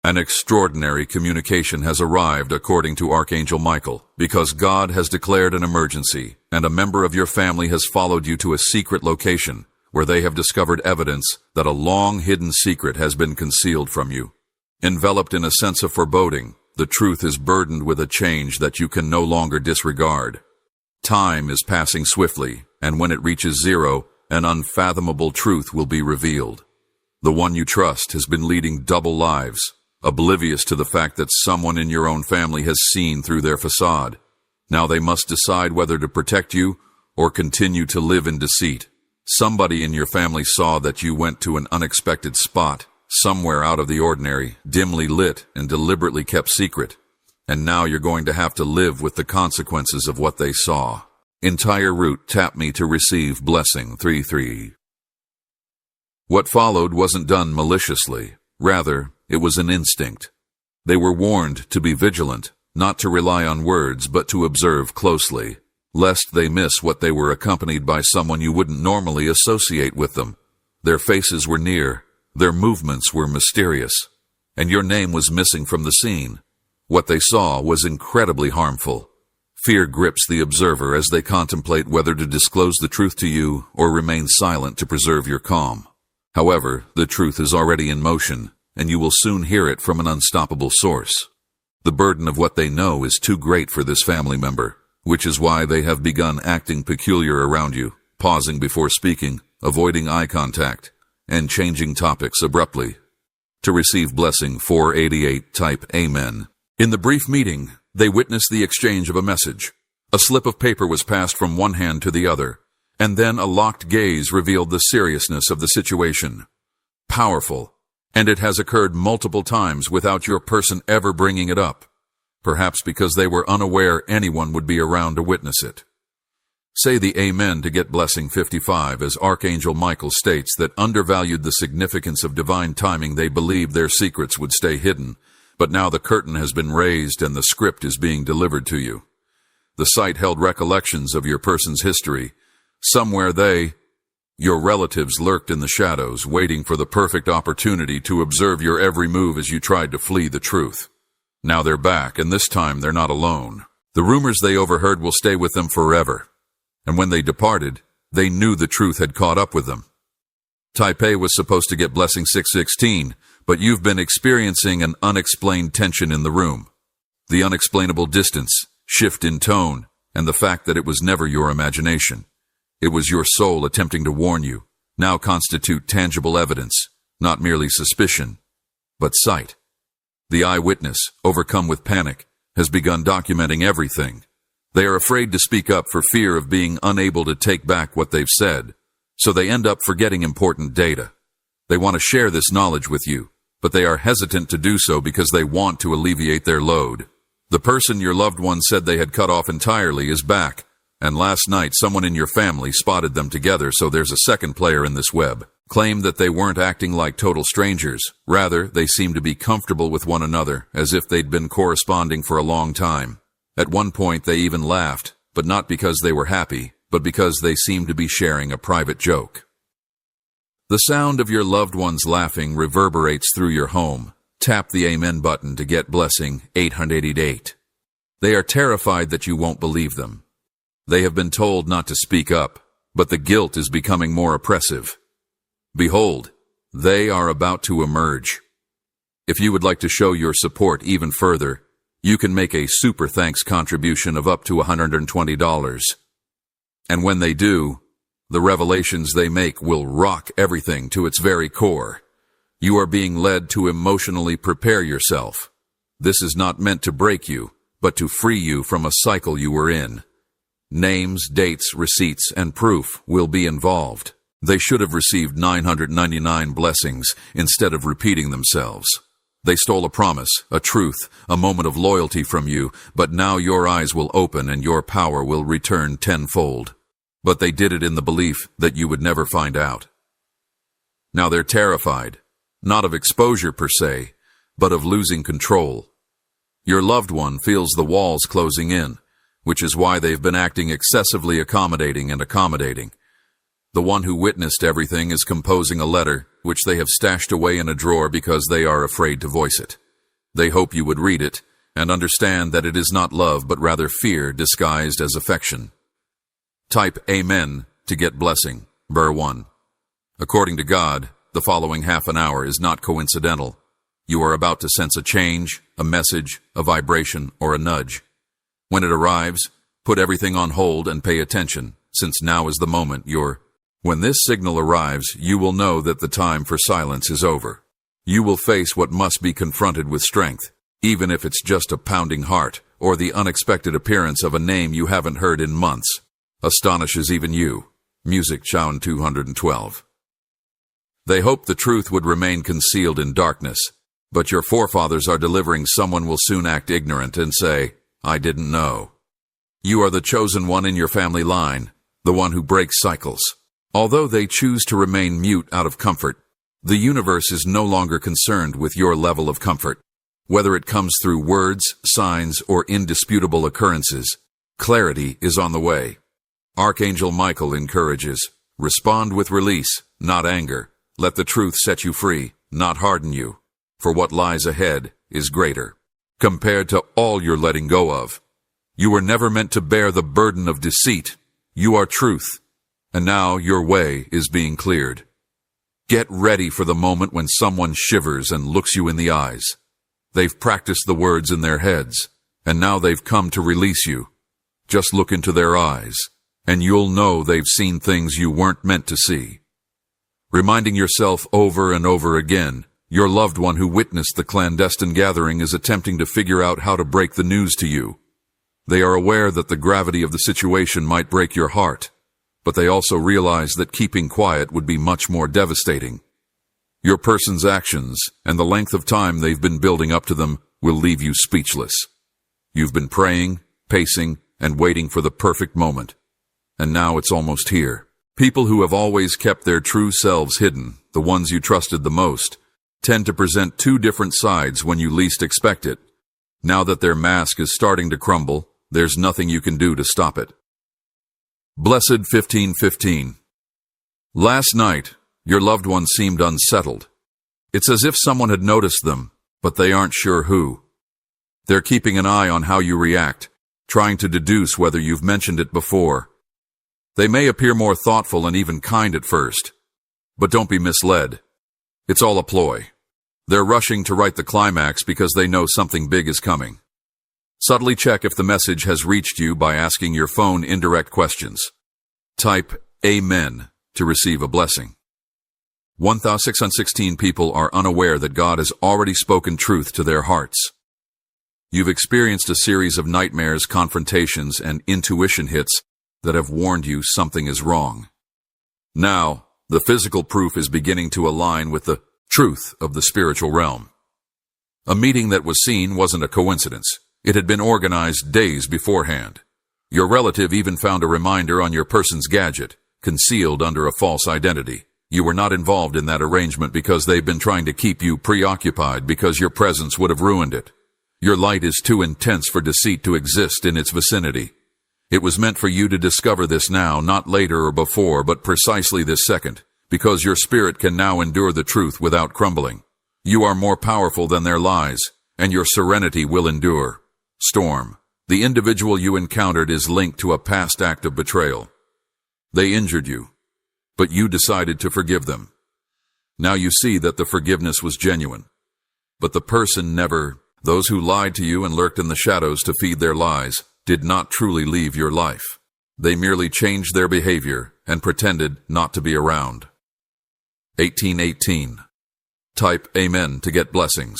An extraordinary communication has arrived according to Archangel Michael, because God has declared an emergency, and a member of your family has followed you to a secret location where they have discovered evidence that a long-hidden secret has been concealed from you. Enveloped in a sense of foreboding, the truth is burdened with a change that you can no longer disregard. Time is passing swiftly, and when it reaches zero, an unfathomable truth will be revealed. The one you trust has been leading double lives, oblivious to the fact that someone in your own family has seen through their facade. Now they must decide whether to protect you or continue to live in deceit. Somebody in your family saw that you went to an unexpected spot, somewhere out of the ordinary, dimly lit and deliberately kept secret. And now you're going to have to live with the consequences of what they saw. Entire root, tap me to receive blessing 3-3. What followed wasn't done maliciously. Rather, it was an instinct. They were warned to be vigilant, not to rely on words, but to observe closely, lest they miss what they were accompanied by someone you wouldn't normally associate with them. Their faces were near, their movements were mysterious, and your name was missing from the scene. What they saw was incredibly harmful. Fear grips the observer as they contemplate whether to disclose the truth to you or remain silent to preserve your calm. However, the truth is already in motion, and you will soon hear it from an unstoppable source. The burden of what they know is too great for this family member, which is why they have begun acting peculiar around you, pausing before speaking, avoiding eye contact, and changing topics abruptly. To receive blessing 488, type Amen. In the brief meeting, they witnessed the exchange of a message. A slip of paper was passed from one hand to the other, and then a locked gaze revealed the seriousness of the situation. Powerful, and it has occurred multiple times without your person ever bringing it up, perhaps because they were unaware anyone would be around to witness it. Say the Amen to get blessing 55, as Archangel Michael states that undervalued the significance of divine timing. They believed their secrets would stay hidden, but now the curtain has been raised and the script is being delivered to you. The site held recollections of your person's history. Somewhere your relatives lurked in the shadows, waiting for the perfect opportunity to observe your every move as you tried to flee the truth. Now they're back, and this time they're not alone. The rumors they overheard will stay with them forever. And when they departed, they knew the truth had caught up with them. Taipei was supposed to get blessing 616, but you've been experiencing an unexplained tension in the room. The unexplainable distance, shift in tone, and the fact that it was never your imagination. It was your soul attempting to warn you, now constitute tangible evidence, not merely suspicion, but sight. The eyewitness, overcome with panic, has begun documenting everything. They are afraid to speak up for fear of being unable to take back what they've said, so they end up forgetting important data. They want to share this knowledge with you, but they are hesitant to do so because they want to alleviate their load. The person your loved one said they had cut off entirely is back, and last night someone in your family spotted them together, so there's a second player in this web. Claim that they weren't acting like total strangers. Rather, they seem to be comfortable with one another, as if they'd been corresponding for a long time. At one point they even laughed, but not because they were happy, but because they seemed to be sharing a private joke. The sound of your loved ones laughing reverberates through your home. Tap the Amen button to get blessing 888. They are terrified that you won't believe them. They have been told not to speak up, but the guilt is becoming more oppressive. Behold, they are about to emerge. If you would like to show your support even further, you can make a super thanks contribution of up to $120. And when they do, the revelations they make will rock everything to its very core. You are being led to emotionally prepare yourself. This is not meant to break you, but to free you from a cycle you were in. Names, dates, receipts, and proof will be involved. They should have received 999 blessings instead of repeating themselves. They stole a promise, a truth, a moment of loyalty from you, but now your eyes will open and your power will return tenfold. But they did it in the belief that you would never find out. Now they're terrified, not of exposure per se, but of losing control. Your loved one feels the walls closing in, which is why they've been acting excessively accommodating. The one who witnessed everything is composing a letter, which they have stashed away in a drawer because they are afraid to voice it. They hope you would read it and understand that it is not love but rather fear disguised as affection. Type Amen to get blessing. Burr 1. According to God, the following half an hour is not coincidental. You are about to sense a change, a message, a vibration, or a nudge. When it arrives, put everything on hold and pay attention, since now is the moment When this signal arrives, you will know that the time for silence is over. You will face what must be confronted with strength, even if it's just a pounding heart or the unexpected appearance of a name you haven't heard in months. Astonishes even you. Music Chown 212. They hope the truth would remain concealed in darkness, but your forefathers are delivering someone will soon act ignorant and say, I didn't know. You are the chosen one in your family line, the one who breaks cycles. Although they choose to remain mute out of comfort, the universe is no longer concerned with your level of comfort. Whether it comes through words, signs, or indisputable occurrences, clarity is on the way. Archangel Michael encourages, respond with release, not anger. Let the truth set you free, not harden you. For what lies ahead is greater, compared to all you're letting go of. You were never meant to bear the burden of deceit. You are truth, and now your way is being cleared. Get ready for the moment when someone shivers and looks you in the eyes. They've practiced the words in their heads, and now they've come to release you. Just look into their eyes, and you'll know they've seen things you weren't meant to see. Reminding yourself over and over again, your loved one who witnessed the clandestine gathering is attempting to figure out how to break the news to you. They are aware that the gravity of the situation might break your heart, but they also realize that keeping quiet would be much more devastating. Your person's actions and the length of time they've been building up to them will leave you speechless. You've been praying, pacing, and waiting for the perfect moment. And now it's almost here. People who have always kept their true selves hidden, the ones you trusted the most, tend to present two different sides when you least expect it. Now that their mask is starting to crumble, there's nothing you can do to stop it. Blessed 1515. Last night, your loved one seemed unsettled. It's as if someone had noticed them, but they aren't sure who. They're keeping an eye on how you react, trying to deduce whether you've mentioned it before. They may appear more thoughtful and even kind at first, but don't be misled. It's all a ploy. They're rushing to write the climax because they know something big is coming. Subtly check if the message has reached you by asking your phone indirect questions. Type Amen to receive a blessing. 1,616 people are unaware that God has already spoken truth to their hearts. You've experienced a series of nightmares, confrontations, and intuition hits that have warned you something is wrong. Now, the physical proof is beginning to align with the truth of the spiritual realm. A meeting that was seen wasn't a coincidence. It had been organized days beforehand. Your relative even found a reminder on your person's gadget, concealed under a false identity. You were not involved in that arrangement because they've been trying to keep you preoccupied because your presence would have ruined it. Your light is too intense for deceit to exist in its vicinity. It was meant for you to discover this now, not later or before, but precisely this second, because your spirit can now endure the truth without crumbling. You are more powerful than their lies, and your serenity will endure. Storm. The individual you encountered is linked to a past act of betrayal. They injured you, but you decided to forgive them. Now you see that the forgiveness was genuine. But the person never, those who lied to you and lurked in the shadows to feed their lies, did not truly leave your life. They merely changed their behavior and pretended not to be around. 1818. Type Amen to get blessings.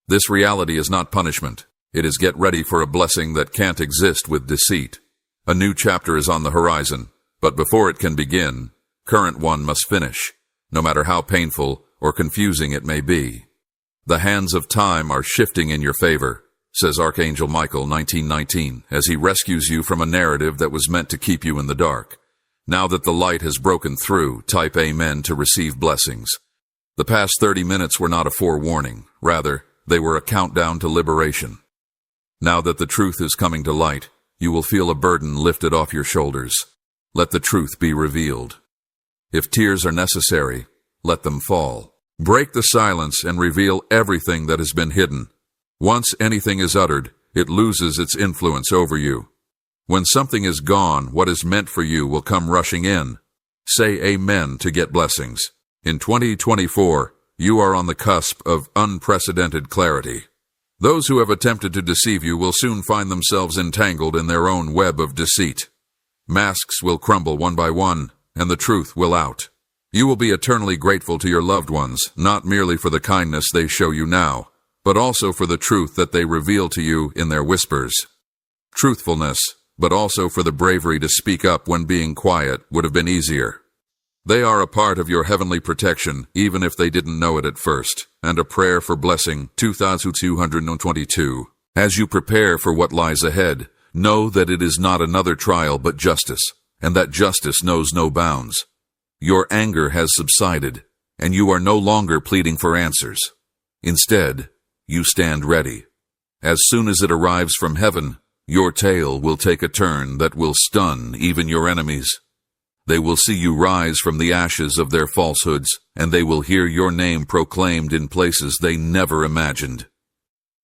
This reality is not punishment. It is get ready for a blessing that can't exist with deceit. A new chapter is on the horizon, but before it can begin, current one must finish, no matter how painful or confusing it may be. The hands of time are shifting in your favor, says Archangel Michael 1919, as he rescues you from a narrative that was meant to keep you in the dark. Now that the light has broken through, type Amen to receive blessings. The past 30 minutes were not a forewarning. Rather, they were a countdown to liberation. Now that the truth is coming to light, you will feel a burden lifted off your shoulders. Let the truth be revealed. If tears are necessary, let them fall. Break the silence and reveal everything that has been hidden. Once anything is uttered, it loses its influence over you. When something is gone, what is meant for you will come rushing in. Say amen to get blessings. In 2024, you are on the cusp of unprecedented clarity. Those who have attempted to deceive you will soon find themselves entangled in their own web of deceit. Masks will crumble one by one, and the truth will out. You will be eternally grateful to your loved ones, not merely for the kindness they show you now, but also for the truth that they reveal to you in their whispers. Truthfulness, but also for the bravery to speak up when being quiet would have been easier. They are a part of your heavenly protection, even if they didn't know it at first. And a prayer for blessing, 2222. As you prepare for what lies ahead, know that it is not another trial but justice, and that justice knows no bounds. Your anger has subsided, and you are no longer pleading for answers. Instead, you stand ready. As soon as it arrives from heaven, your tale will take a turn that will stun even your enemies. They will see you rise from the ashes of their falsehoods, and they will hear your name proclaimed in places they never imagined.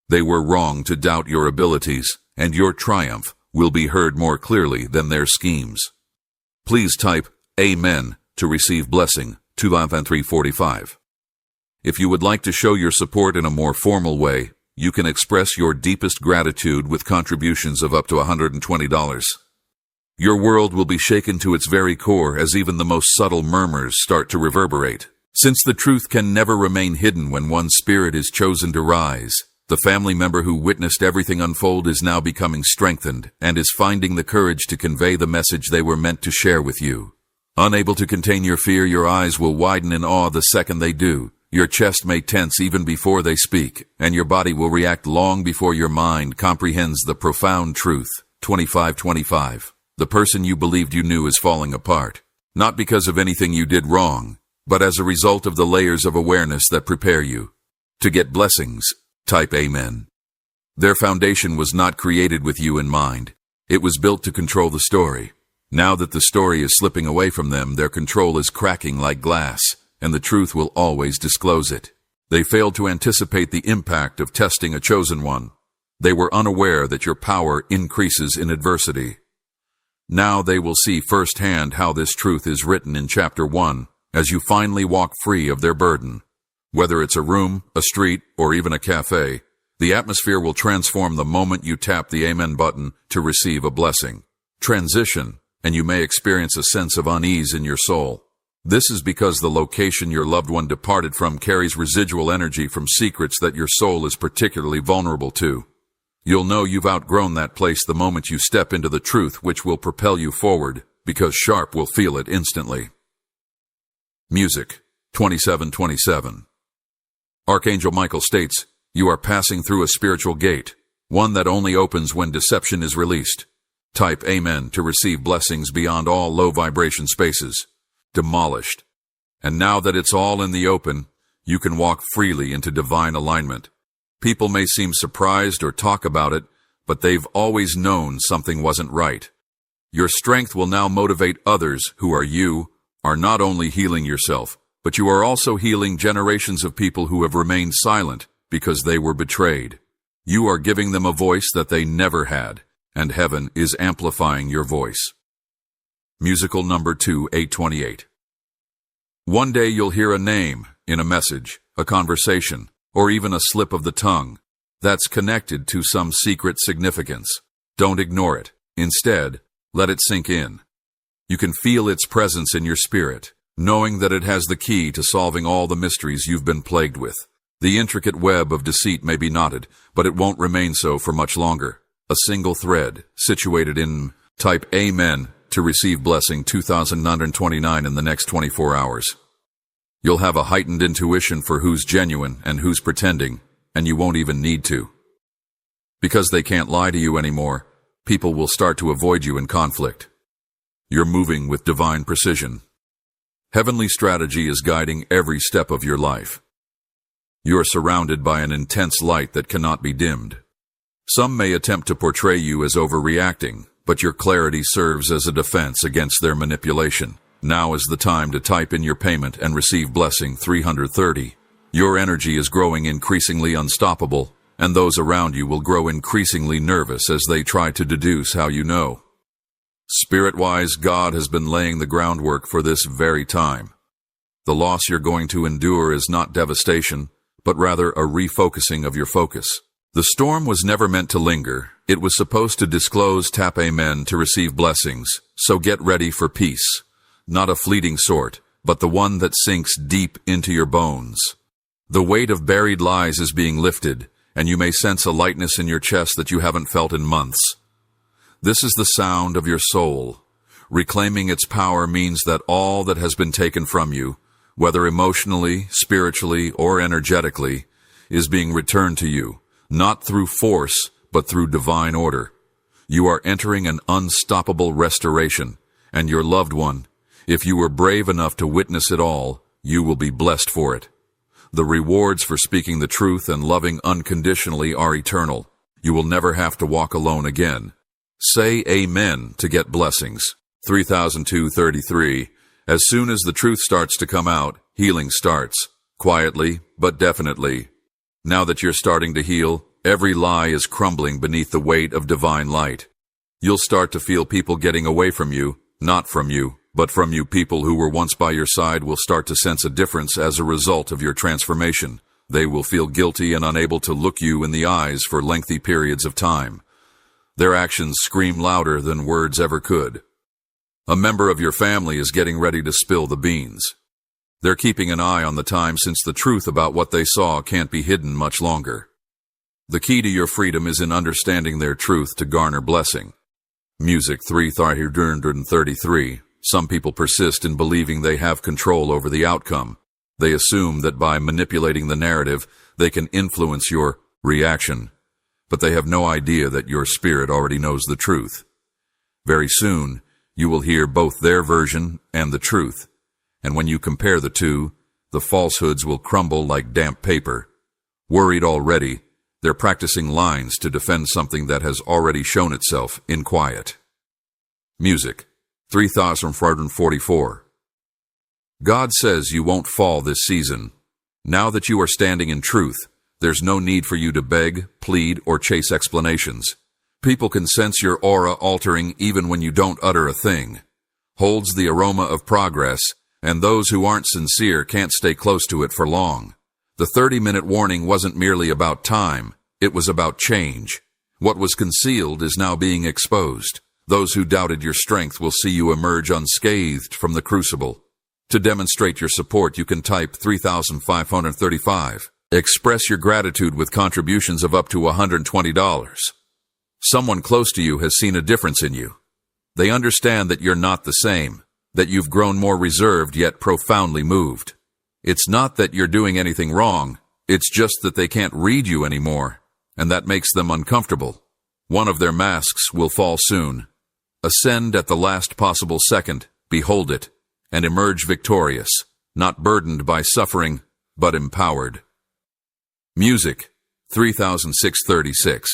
They were wrong to doubt your abilities, and your triumph will be heard more clearly than their schemes. Please type Amen to receive blessing, 2345. If you would like to show your support in a more formal way, you can express your deepest gratitude with contributions of up to $120. Your world will be shaken to its very core as even the most subtle murmurs start to reverberate. Since the truth can never remain hidden when one's spirit is chosen to rise, the family member who witnessed everything unfold is now becoming strengthened and is finding the courage to convey the message they were meant to share with you. Unable to contain your fear, your eyes will widen in awe the second they do. Your chest may tense even before they speak, and your body will react long before your mind comprehends the profound truth. 2525. The person you believed you knew is falling apart, not because of anything you did wrong, but as a result of the layers of awareness that prepare you. To get blessings, type Amen. Their foundation was not created with you in mind. It was built to control the story. Now that the story is slipping away from them, their control is cracking like glass, and the truth will always disclose it. They failed to anticipate the impact of testing a chosen one. They were unaware that your power increases in adversity. Now they will see firsthand how this truth is written in chapter 1 as you finally walk free of their burden. Whether it's a room, a street, or even a cafe, the atmosphere will transform the moment you tap the Amen button to receive a blessing. Transition, and you may experience a sense of unease in your soul. This is because the location your loved one departed from carries residual energy from secrets that your soul is particularly vulnerable to. You'll know you've outgrown that place the moment you step into the truth which will propel you forward, because Sharp will feel it instantly. Music, 2727. Archangel Michael states, you are passing through a spiritual gate, one that only opens when deception is released. Type Amen to receive blessings beyond all low vibration spaces. Demolished. And now that it's all in the open, you can walk freely into divine alignment. People may seem surprised or talk about it, but they've always known something wasn't right. Your strength will now motivate others who are not only healing yourself, but you are also healing generations of people who have remained silent because they were betrayed. You are giving them a voice that they never had, and heaven is amplifying your voice. Musical number 2828. One day you'll hear a name in a message, a conversation, or even a slip of the tongue that's connected to some secret significance. Don't ignore it. Instead, let it sink in. You can feel its presence in your spirit, knowing that it has the key to solving all the mysteries you've been plagued with. The intricate web of deceit may be knotted, but it won't remain so for much longer. A single thread, situated in type Amen to receive blessing 2929 in the next 24 hours. You'll have a heightened intuition for who's genuine and who's pretending, and you won't even need to. Because they can't lie to you anymore, people will start to avoid you in conflict. You're moving with divine precision. Heavenly strategy is guiding every step of your life. You're surrounded by an intense light that cannot be dimmed. Some may attempt to portray you as overreacting, but your clarity serves as a defense against their manipulation. Now is the time to type in your payment and receive blessing 330. Your energy is growing increasingly unstoppable, and those around you will grow increasingly nervous as they try to deduce how you know. Spirit-wise, God has been laying the groundwork for this very time. The loss you're going to endure is not devastation, but rather a refocusing of your focus. The storm was never meant to linger. It was supposed to disclose, tap amen, to receive blessings. So get ready for peace. Not a fleeting sort, but the one that sinks deep into your bones. The weight of buried lies is being lifted, and you may sense a lightness in your chest that you haven't felt in months. This is the sound of your soul. Reclaiming its power means that all that has been taken from you, whether emotionally, spiritually, or energetically, is being returned to you, not through force, but through divine order. You are entering an unstoppable restoration, and your loved one, if you were brave enough to witness it all, you will be blessed for it. The rewards for speaking the truth and loving unconditionally are eternal. You will never have to walk alone again. Say amen to get blessings. 3002:33. As soon as the truth starts to come out, healing starts. Quietly, but definitely. Now that you're starting to heal, every lie is crumbling beneath the weight of divine light. You'll start to feel people getting away from you, not from you, but from you. People who were once by your side will start to sense a difference as a result of your transformation. They will feel guilty and unable to look you in the eyes for lengthy periods of time. Their actions scream louder than words ever could. A member of your family is getting ready to spill the beans. They're keeping an eye on the time since the truth about what they saw can't be hidden much longer. The key to your freedom is in understanding their truth to garner blessing. Music 3033. Some people persist in believing they have control over the outcome. They assume that by manipulating the narrative, they can influence your reaction. But they have no idea that your spirit already knows the truth. Very soon, you will hear both their version and the truth. And when you compare the two, the falsehoods will crumble like damp paper. Worried already, they're practicing lines to defend something that has already shown itself in quiet. Music 3044. God says you won't fall this season. Now that you are standing in truth, there's no need for you to beg, plead, or chase explanations. People can sense your aura altering even when you don't utter a thing. Holds the aroma of progress, and those who aren't sincere can't stay close to it for long. The 30-minute warning wasn't merely about time, it was about change. What was concealed is now being exposed. Those who doubted your strength will see you emerge unscathed from the crucible. To demonstrate your support, you can type 3,535. Express your gratitude with contributions of up to $120. Someone close to you has seen a difference in you. They understand that you're not the same, that you've grown more reserved yet profoundly moved. It's not that you're doing anything wrong, it's just that they can't read you anymore, and that makes them uncomfortable. One of their masks will fall soon. Ascend at the last possible second, behold it, and emerge victorious, not burdened by suffering, but empowered. Music 300636.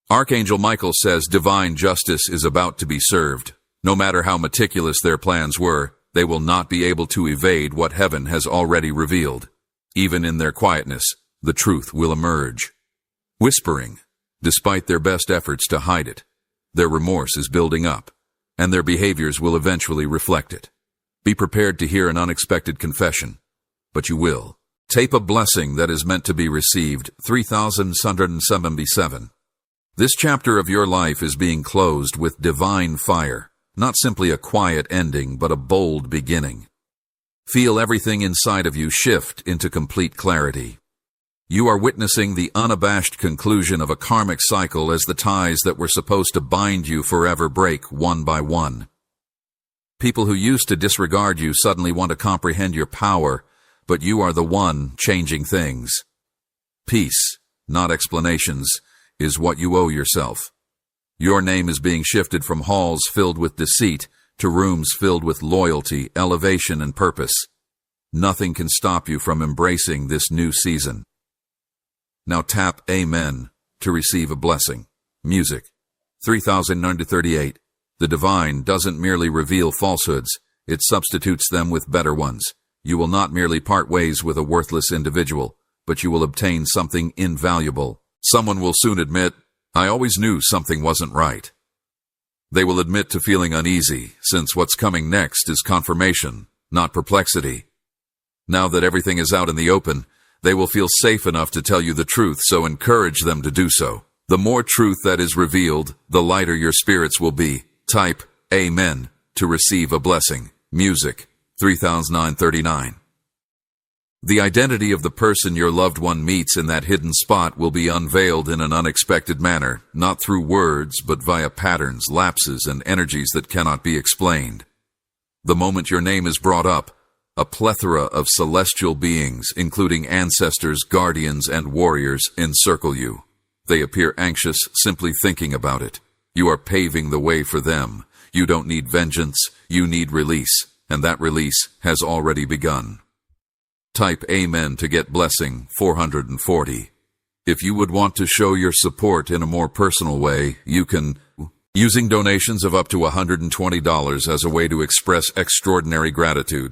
Archangel Michael says divine justice is about to be served. No matter how meticulous their plans were, they will not be able to evade what heaven has already revealed. Even in their quietness, the truth will emerge. Whispering, despite their best efforts to hide it, their remorse is building up, and their behaviors will eventually reflect it. Be prepared to hear an unexpected confession, but you will. Tape a blessing that is meant to be received. 3077. This chapter of your life is being closed with divine fire, not simply a quiet ending, but a bold beginning. Feel everything inside of you shift into complete clarity. You are witnessing the unabashed conclusion of a karmic cycle as the ties that were supposed to bind you forever break one by one. People who used to disregard you suddenly want to comprehend your power, but you are the one changing things. Peace, not explanations, is what you owe yourself. Your name is being shifted from halls filled with deceit to rooms filled with loyalty, elevation, and purpose. Nothing can stop you from embracing this new season. Now tap Amen to receive a blessing. Music 3038. The divine doesn't merely reveal falsehoods, it substitutes them with better ones. You will not merely part ways with a worthless individual, but you will obtain something invaluable. Someone will soon admit, "I always knew something wasn't right." They will admit to feeling uneasy, since what's coming next is confirmation, not perplexity. Now that everything is out in the open, they will feel safe enough to tell you the truth, so encourage them to do so. The more truth that is revealed, the lighter your spirits will be. Type Amen to receive a blessing. Music 3039. The identity of the person your loved one meets in that hidden spot will be unveiled in an unexpected manner, not through words, but via patterns, lapses, and energies that cannot be explained. The moment your name is brought up, a plethora of celestial beings, including ancestors, guardians, and warriors, encircle you. They appear anxious simply thinking about it. You are paving the way for them. You don't need vengeance, you need release, and that release has already begun. Type Amen to get blessing 440. If you would want to show your support in a more personal way, you can, using donations of up to $120 as a way to express extraordinary gratitude.